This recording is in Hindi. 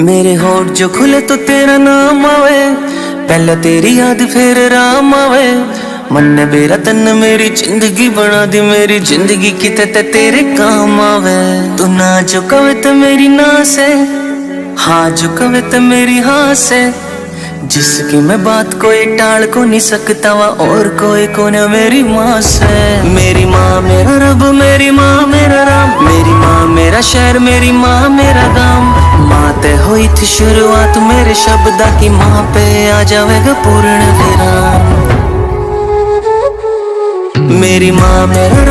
मेरे होठ जो खुले तो तेरा नाम आवे, पहले तेरी याद फिर राम आवे। मन ने मेरा तन मेरी जिंदगी बना दी, मेरी जिंदगी किते ते तेरे काम आवे। तू ना जो कवे तो मेरी ना से, हाँ जो कवे तो मेरी हाँ से। जिसकी मैं बात कोई टाल को नहीं सकता वा, और कोई कौन मेरी माँ से। मेरी माँ मेरा रब, मेरी माँ मेरा राम, मेरी माँ मेरा शहर, मेरी माँ मेरा गांव। माँ ते हुई थी शुरुआत मेरे शब्दा की, माँ पे आ जाएगा पूर्ण विराम। मेरी माँ मेरा रब।